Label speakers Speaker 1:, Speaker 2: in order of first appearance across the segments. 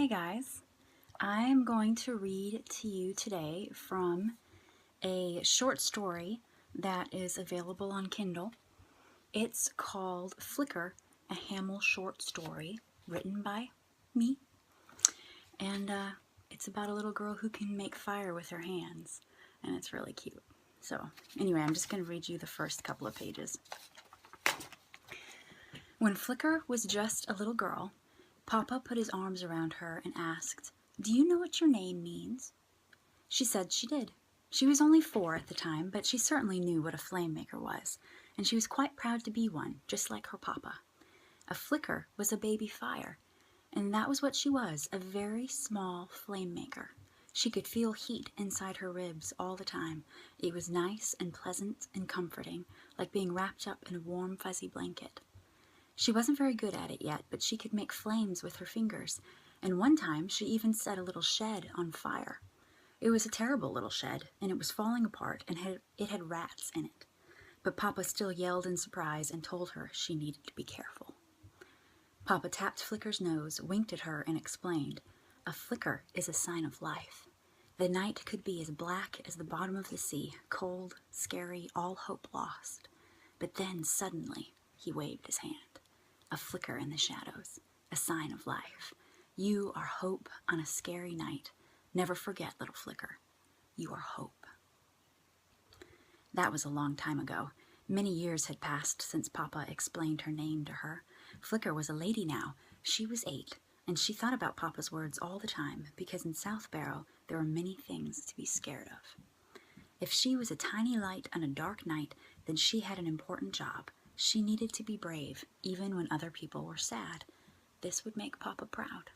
Speaker 1: Hey guys, I'm going to read to you today from a short story that is available on Kindle. It's called Flicker, a Hamal Short Story, written by me. And it's about a little girl who can make fire with her hands, and it's really cute. So anyway, I'm just going to read you the first couple of pages. When Flicker was just a little girl, Papa put his arms around her and asked, "Do you know what your name means?" She said she did. She was only 4 at the time, but she certainly knew what a flame maker was, and she was quite proud to be one, just like her papa. A flicker was a baby fire, and that was what she was, a very small flame maker. She could feel heat inside her ribs all the time. It was nice and pleasant and comforting, like being wrapped up in a warm, fuzzy blanket. She wasn't very good at it yet, but she could make flames with her fingers, and one time she even set a little shed on fire. It was a terrible little shed, and it was falling apart, and it had rats in it. But Papa still yelled in surprise and told her she needed to be careful. Papa tapped Flicker's nose, winked at her, and explained, "A flicker is a sign of life. The night could be as black as the bottom of the sea, cold, scary, all hope lost. But then, suddenly," he waved his hand, "a flicker in the shadows, a sign of life. You are hope on a scary night. Never forget, little flicker, you are hope." That was a long time ago. Many years had passed since Papa explained her name to her. Flicker was a lady now. She was 8, and she thought about Papa's words all the time, because in South Barrow there were many things to be scared of. If she was a tiny light on a dark night, then she had an important job. She needed to be brave, even when other people were sad. This would make Papa proud.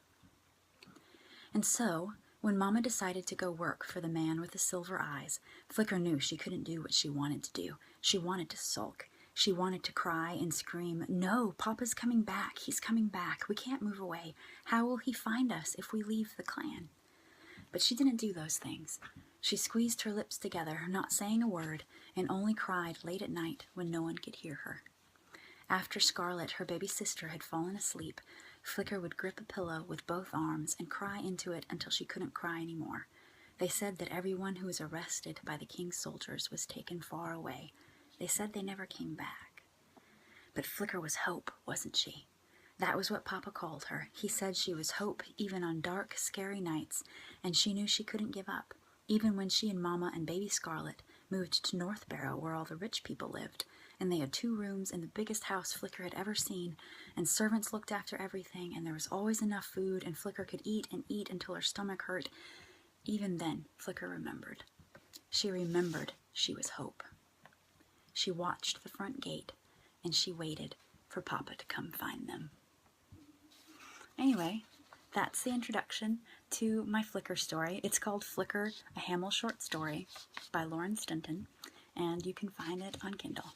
Speaker 1: And so, when Mama decided to go work for the man with the silver eyes, Flicker knew she couldn't do what she wanted to do. She wanted to sulk. She wanted to cry and scream, "No, Papa's coming back. He's coming back. We can't move away. How will he find us if we leave the clan?" But she didn't do those things. She squeezed her lips together, not saying a word, and only cried late at night when no one could hear her. After Scarlet, her baby sister, had fallen asleep, Flicker would grip a pillow with both arms and cry into it until she couldn't cry anymore. They said that everyone who was arrested by the king's soldiers was taken far away. They said they never came back. But Flicker was hope, wasn't she? That was what Papa called her. He said she was hope even on dark, scary nights, and she knew she couldn't give up, even when she and Mama and baby Scarlet moved to North Barrow, where all the rich people lived, and they had 2 rooms in the biggest house Flicker had ever seen, and servants looked after everything, and there was always enough food, and Flicker could eat and eat until her stomach hurt. Even then, Flicker remembered. She remembered she was hope. She watched the front gate, and she waited for Papa to come find them. Anyway, that's the introduction to my Flicker story. It's called Flicker, a Hamal Short Story by Stinton, and you can find it on Kindle.